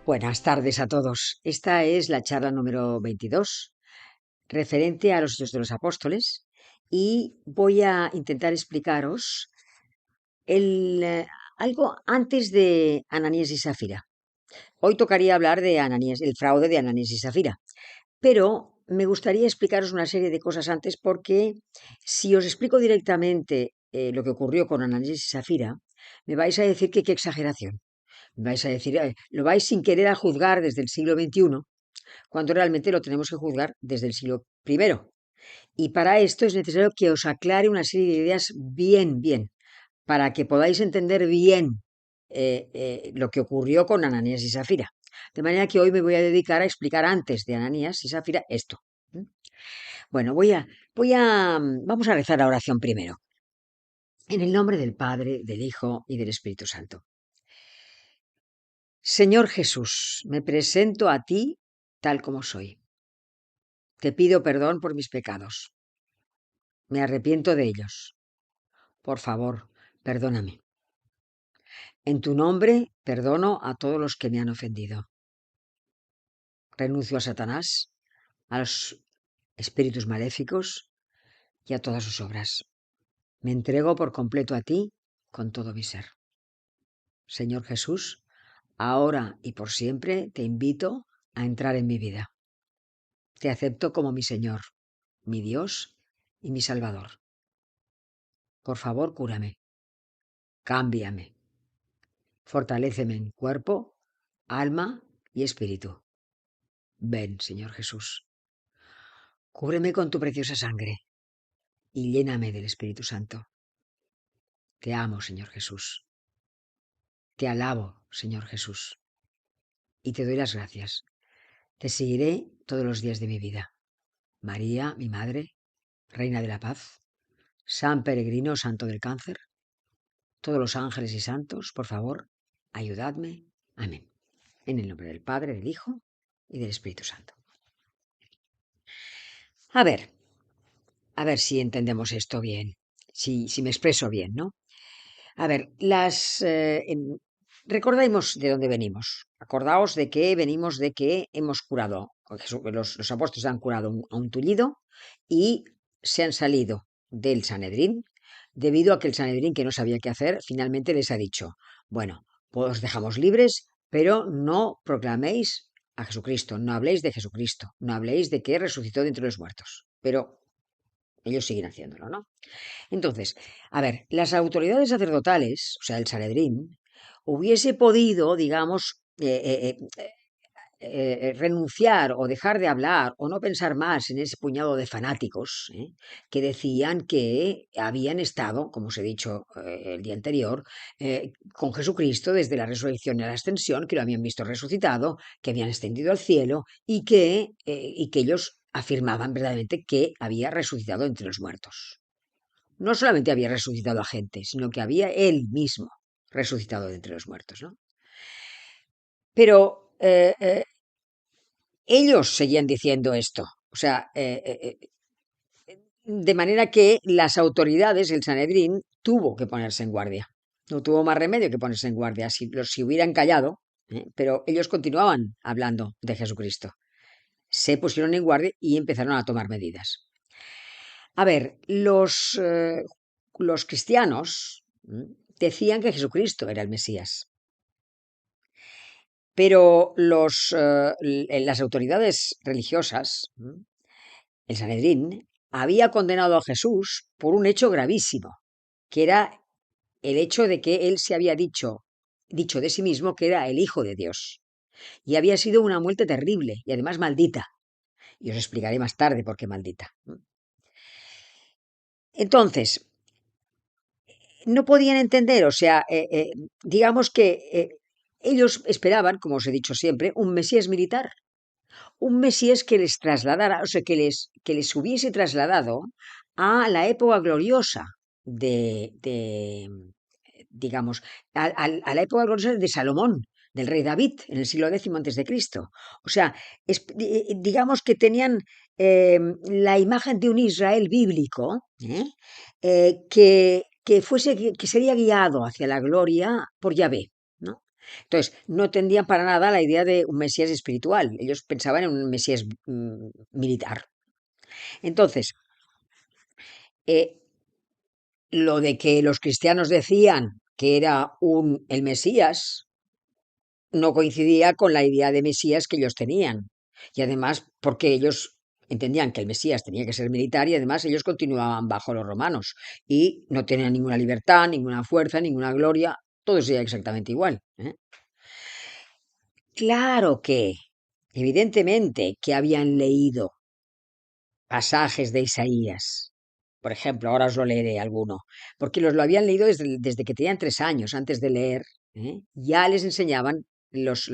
Buenas tardes a todos. Esta es la charla número 22, referente a los Hechos de los Apóstoles, y voy a intentar explicaros el, algo antes de Ananías y Safira. Hoy tocaría hablar de Ananías, el fraude de Ananías y Safira, pero me gustaría explicaros una serie de cosas antes porque si os explico directamente lo que ocurrió con Ananías y Safira, me vais a decir que qué exageración. Me vais a decir, lo vais sin querer a juzgar desde el siglo XXI, cuando realmente lo tenemos que juzgar desde el siglo I. Y para esto es necesario que os aclare una serie de ideas bien, para que podáis entender bien lo que ocurrió con Ananías y Safira. De manera que hoy me voy a dedicar a explicar antes de Ananías y Safira esto. Bueno, vamos a rezar la oración primero. En el nombre del Padre, del Hijo y del Espíritu Santo. Señor Jesús, me presento a ti tal como soy. Te pido perdón por mis pecados. Me arrepiento de ellos. Por favor, perdóname. En tu nombre perdono a todos los que me han ofendido. Renuncio a Satanás, a los espíritus maléficos y a todas sus obras. Me entrego por completo a ti con todo mi ser. Señor Jesús, ahora y por siempre te invito a entrar en mi vida. Te acepto como mi Señor, mi Dios y mi Salvador. Por favor, cúrame. Cámbiame. Fortaléceme en cuerpo, alma y espíritu. Ven, Señor Jesús. Cúbreme con tu preciosa sangre y lléname del Espíritu Santo. Te amo, Señor Jesús. Te alabo, Señor Jesús. Y te doy las gracias. Te seguiré todos los días de mi vida. María, mi Madre, Reina de la Paz, San Peregrino, Santo del Cáncer, todos los ángeles y santos, por favor, ayudadme. Amén. En el nombre del Padre, del Hijo y del Espíritu Santo. A ver si entendemos esto bien, si me expreso bien, ¿no? A ver, recordemos de dónde venimos. Acordaos de que venimos de que hemos curado, los apóstoles han curado a un tullido y se han salido del Sanedrín, debido a que el Sanedrín, que no sabía qué hacer, finalmente les ha dicho, bueno, pues os dejamos libres, pero no proclaméis a Jesucristo, no habléis de Jesucristo, no habléis de que resucitó de entre los muertos, pero ellos siguen haciéndolo, ¿no? Entonces, a ver, las autoridades sacerdotales, o sea, el Sanedrín, hubiese podido, digamos, renunciar o dejar de hablar o no pensar más en ese puñado de fanáticos que decían que habían estado, como os he dicho el día anterior, con Jesucristo desde la resurrección y la ascensión, que lo habían visto resucitado, que habían ascendido al cielo y que ellos afirmaban verdaderamente que había resucitado entre los muertos. No solamente había resucitado a gente, sino que había él mismo resucitado de entre los muertos, ¿no? Pero ellos seguían diciendo esto. O sea, de manera que las autoridades, el Sanedrín, tuvo que ponerse en guardia. No tuvo más remedio que ponerse en guardia si hubieran callado, pero ellos continuaban hablando de Jesucristo. Se pusieron en guardia y empezaron a tomar medidas. A ver, los cristianos decían que Jesucristo era el Mesías. Pero las autoridades religiosas, el Sanedrín, había condenado a Jesús por un hecho gravísimo, que era el hecho de que él se había dicho de sí mismo que era el Hijo de Dios. Y había sido una muerte terrible y además maldita. Y os explicaré más tarde por qué maldita. Entonces, no podían entender, o sea, digamos que ellos esperaban, como os he dicho siempre, un Mesías militar. Un Mesías que les trasladara, o sea, que les hubiese trasladado a la época gloriosa digamos, a la época gloriosa de Salomón, del rey David, en el siglo X antes de Cristo. O sea, digamos que tenían la imagen de un Israel bíblico que sería guiado hacia la gloria por Yahvé, ¿no? Entonces, no entendían para nada la idea de un Mesías espiritual. Ellos pensaban en un Mesías militar. Entonces, eh, lo de que los cristianos decían que era el Mesías no coincidía con la idea de Mesías que ellos tenían. Y además, porque ellos entendían que el Mesías tenía que ser militar y además ellos continuaban bajo los romanos y no tenían ninguna libertad, ninguna fuerza, ninguna gloria, todo sería exactamente igual. Claro que, evidentemente, que habían leído pasajes de Isaías. Por ejemplo, ahora os lo leeré alguno, porque lo habían leído desde que tenían 3 años, antes de leer, ya les enseñaban las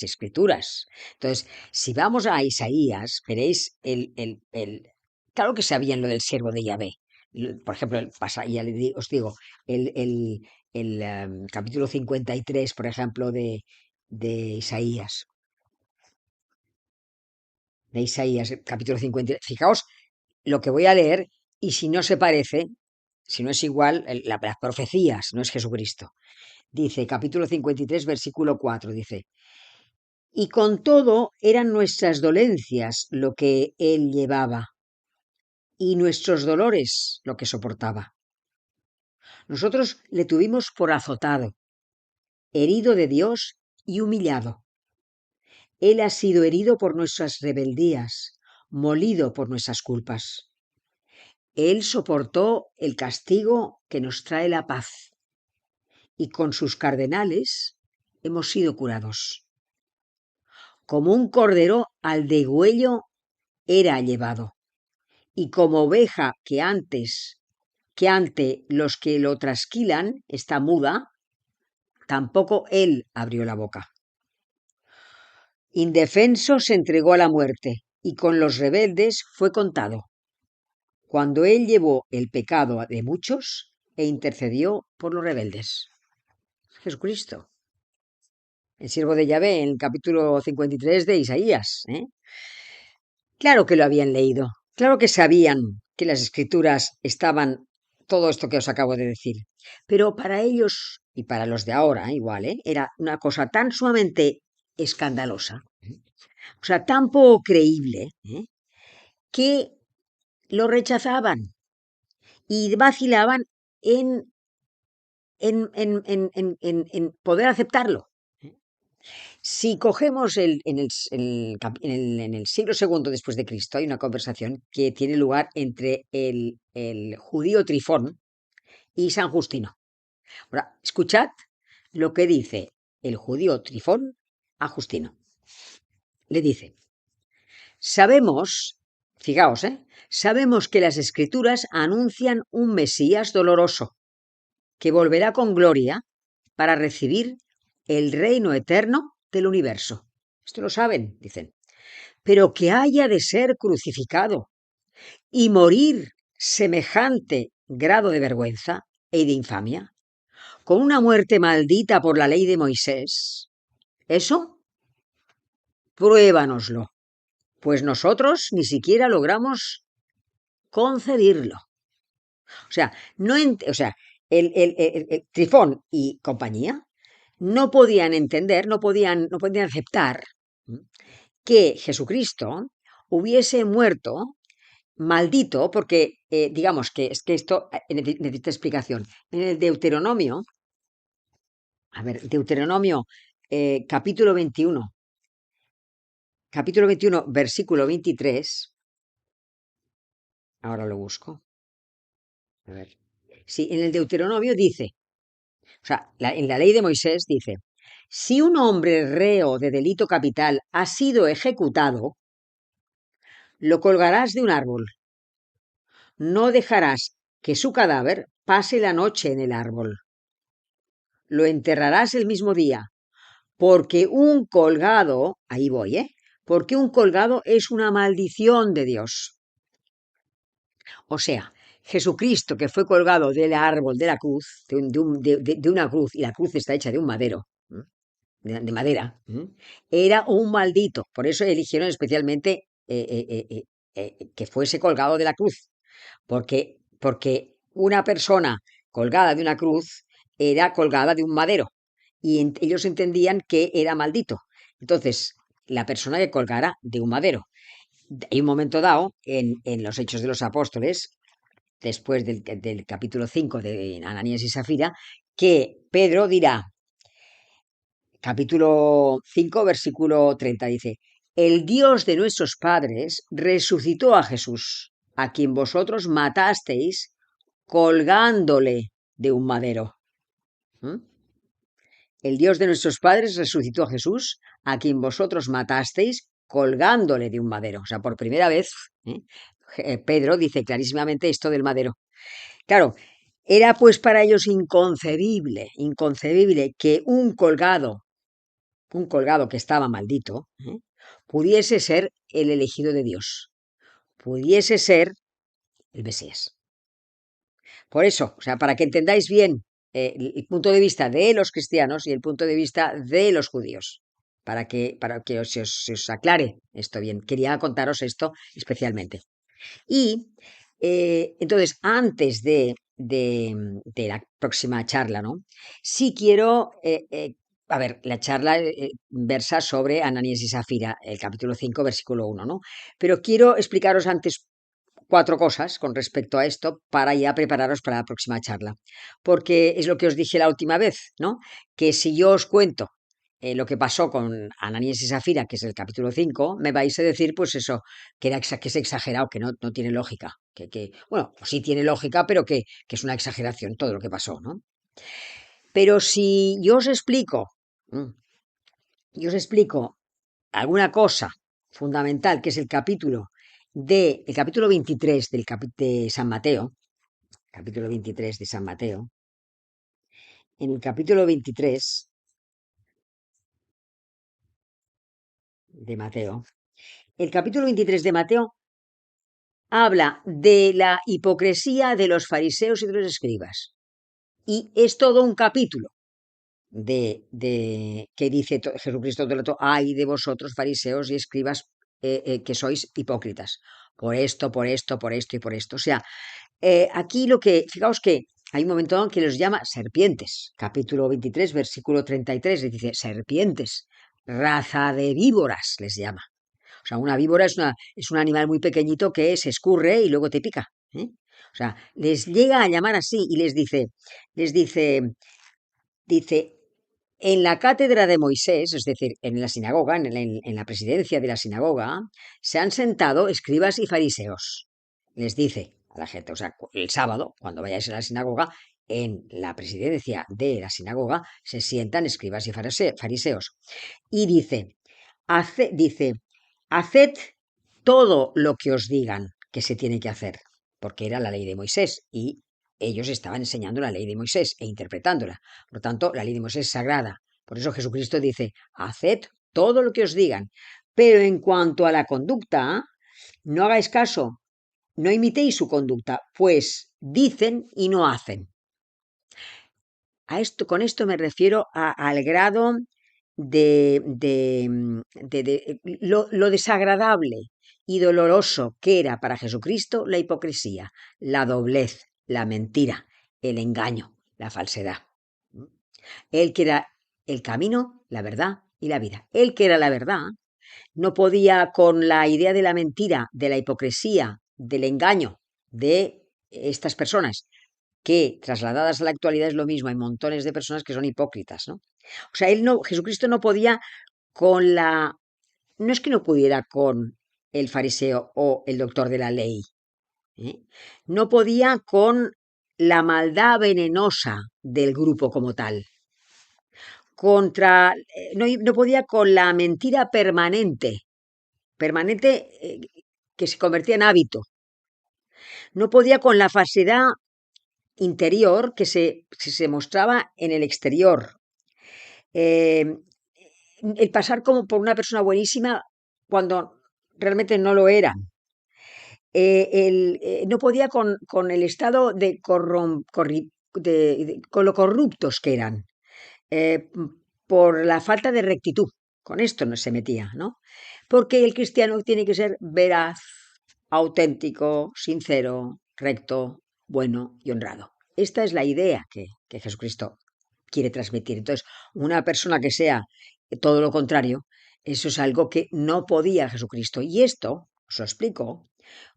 escrituras. Entonces, si vamos a Isaías, veréis claro que sabían lo del siervo de Yahvé. Por ejemplo, ya os digo, el capítulo 53, por ejemplo, de Isaías. De Isaías, capítulo 50. Fijaos lo que voy a leer y si no se parece, si no es igual, las profecías, no es Jesucristo. Dice, capítulo 53, versículo 4, dice, y con todo eran nuestras dolencias lo que él llevaba y nuestros dolores lo que soportaba. Nosotros le tuvimos por azotado, herido de Dios y humillado. Él ha sido herido por nuestras rebeldías, molido por nuestras culpas. Él soportó el castigo que nos trae la paz y con sus cardenales hemos sido curados. Como un cordero al degüello era llevado y como oveja que ante los que lo trasquilan está muda, tampoco él abrió la boca. Indefenso se entregó a la muerte y con los rebeldes fue contado. Cuando él llevó el pecado de muchos e intercedió por los rebeldes. Jesucristo, el siervo de Yahvé, en el capítulo 53 de Isaías. Claro que lo habían leído, claro que sabían que las escrituras estaban todo esto que os acabo de decir, pero para ellos y para los de ahora igual, era una cosa tan sumamente escandalosa, o sea, tan poco creíble, que lo rechazaban y vacilaban en poder aceptarlo. Si cogemos en el siglo II después de Cristo, hay una conversación que tiene lugar entre el judío Trifón y San Justino. Ahora, escuchad lo que dice el judío Trifón a Justino. Le dice, fijaos, sabemos que las escrituras anuncian un Mesías doloroso que volverá con gloria para recibir el reino eterno del universo. Esto lo saben, dicen. Pero que haya de ser crucificado y morir semejante grado de vergüenza y de infamia, con una muerte maldita por la ley de Moisés, eso, pruébanoslo, pues nosotros ni siquiera logramos concebirlo. O sea, el Trifón y compañía no podían entender, no podían aceptar que Jesucristo hubiese muerto maldito, porque digamos que es que esto necesita explicación. En el Deuteronomio, Deuteronomio capítulo 21, versículo 23, ahora lo busco. A ver. Sí, en el Deuteronomio dice, o sea, en la ley de Moisés dice, si un hombre reo de delito capital ha sido ejecutado, lo colgarás de un árbol. No dejarás que su cadáver pase la noche en el árbol. Lo enterrarás el mismo día, porque un colgado, ahí voy, porque un colgado es una maldición de Dios. O sea, Jesucristo que fue colgado del árbol de la cruz, de una cruz, y la cruz está hecha de un madero, de madera, era un maldito. Por eso eligieron especialmente que fuese colgado de la cruz, porque una persona colgada de una cruz era colgada de un madero. y ellos entendían que era maldito. Entonces, la persona que colgara de un madero. Hay un momento dado en los Hechos de los Apóstoles, después del capítulo 5 de Ananías y Safira, que Pedro dirá, capítulo 5, versículo 30, dice, el Dios de nuestros padres resucitó a Jesús, a quien vosotros matasteis colgándole de un madero. ¿Mm? El Dios de nuestros padres resucitó a Jesús, a quien vosotros matasteis colgándole de un madero. O sea, por primera vez, Pedro dice clarísimamente esto del madero. Claro, era pues para ellos inconcebible que un colgado que estaba maldito, pudiese ser el elegido de Dios, pudiese ser el Mesías. Por eso, o sea, para que entendáis bien el punto de vista de los cristianos y el punto de vista de los judíos, para que se os aclare esto bien. Quería contaros esto especialmente. Y entonces, antes de la próxima charla, ¿no? Sí quiero, a ver, la charla versa sobre Ananías y Safira, el capítulo 5, versículo 1, ¿no? Pero quiero explicaros antes 4 cosas con respecto a esto para ya prepararos para la próxima charla. Porque es lo que os dije la última vez, ¿no? Que si yo os cuento lo que pasó con Ananías y Safira, que es el capítulo 5, me vais a decir, pues eso, que es exagerado, que no tiene lógica. Bueno, sí tiene lógica, pero que es una exageración todo lo que pasó, ¿no? Pero si yo os explico, alguna cosa fundamental, que es el capítulo 23 de San Mateo, capítulo 23 de San Mateo, en el capítulo 23 de Mateo, el capítulo 23 de Mateo habla de la hipocresía de los fariseos y de los escribas. Y es todo un capítulo que dice Jesucristo todo el rato, ay de vosotros fariseos y escribas que sois hipócritas, por esto, por esto, por esto y por esto. O sea, aquí fijaos que hay un momento en que los llama serpientes, capítulo 23, versículo 33, les dice serpientes, raza de víboras les llama. O sea, una víbora es un animal muy pequeñito que se escurre y luego te pica. O sea, les llega a llamar así y dice, en la cátedra de Moisés, es decir, en la sinagoga, en la presidencia de la sinagoga, se han sentado escribas y fariseos. Les dice a la gente, o sea, el sábado, cuando vayáis a la sinagoga, en la presidencia de la sinagoga se sientan escribas y fariseos. Y dice, haced todo lo que os digan que se tiene que hacer, porque era la ley de Moisés y ellos estaban enseñando la ley de Moisés e interpretándola. Por lo tanto, la ley de Moisés es sagrada. Por eso Jesucristo dice, haced todo lo que os digan. Pero en cuanto a la conducta, no hagáis caso, no imitéis su conducta, pues dicen y no hacen. Con esto me refiero al grado de lo desagradable y doloroso que era para Jesucristo la hipocresía, la doblez, la mentira, el engaño, la falsedad. Él que era el camino, la verdad y la vida. Él que era la verdad, no podía con la idea de la mentira, de la hipocresía, del engaño de estas personas, que trasladadas a la actualidad es lo mismo, hay montones de personas que son hipócritas, ¿no? O sea, Jesucristo no podía no es que no pudiera con el fariseo o el doctor de la ley, no podía con la maldad venenosa del grupo como tal, no podía con la mentira permanente que se convertía en hábito, no podía con la falsedad interior que se mostraba en el exterior. El pasar como por una persona buenísima cuando realmente no lo era. No podía con el estado con lo corruptos que eran, por la falta de rectitud. Con esto no se metía, ¿no? Porque el cristiano tiene que ser veraz, auténtico, sincero, recto, bueno y honrado. Esta es la idea que Jesucristo quiere transmitir. Entonces, una persona que sea todo lo contrario, eso es algo que no podía Jesucristo. Y esto, os lo explico,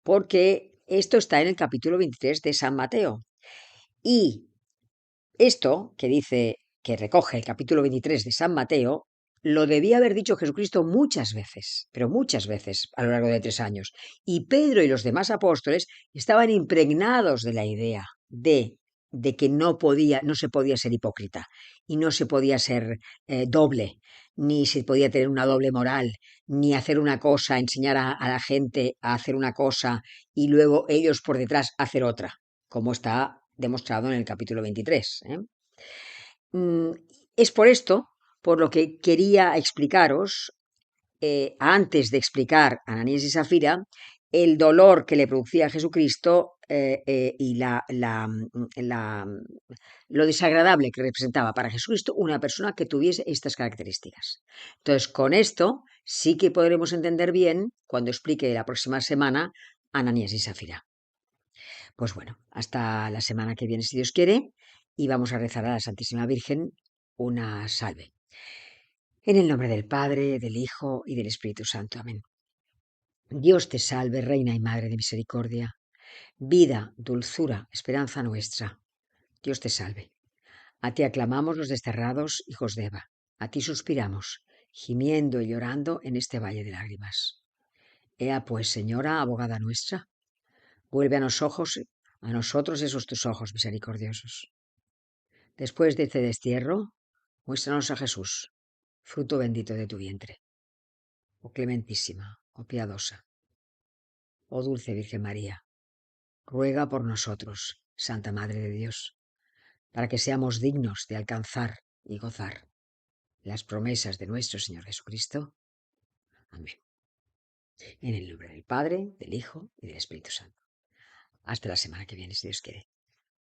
porque esto está en el capítulo 23 de San Mateo. Y esto que dice, que recoge el capítulo 23 de San Mateo, lo debía haber dicho Jesucristo muchas veces, pero muchas veces a lo largo de 3 años. Y Pedro y los demás apóstoles estaban impregnados de la idea de que no se podía ser hipócrita y no se podía ser doble, ni se podía tener una doble moral, ni hacer una cosa, enseñar a la gente a hacer una cosa y luego ellos por detrás hacer otra, como está demostrado en el capítulo 23. Es por esto, por lo que quería explicaros, antes de explicar a Ananías y Zafira, el dolor que le producía a Jesucristo y lo desagradable que representaba para Jesucristo una persona que tuviese estas características. Entonces, con esto sí que podremos entender bien, cuando explique la próxima semana, Ananías y Zafira. Pues bueno, hasta la semana que viene, si Dios quiere, y vamos a rezar a la Santísima Virgen una salve. En el nombre del Padre, del Hijo y del Espíritu Santo. Amén. Dios te salve, Reina y Madre de Misericordia, vida, dulzura, esperanza nuestra. Dios te salve. A ti aclamamos los desterrados hijos de Eva. A ti suspiramos, gimiendo y llorando en este valle de lágrimas. Ea pues, Señora, abogada nuestra, vuelve a nosotros esos tus ojos misericordiosos. Después de este destierro, muéstranos a Jesús, fruto bendito de tu vientre. Oh clementísima, oh piadosa, oh dulce Virgen María, ruega por nosotros, Santa Madre de Dios, para que seamos dignos de alcanzar y gozar las promesas de nuestro Señor Jesucristo. Amén. En el nombre del Padre, del Hijo y del Espíritu Santo. Hasta la semana que viene, si Dios quiere.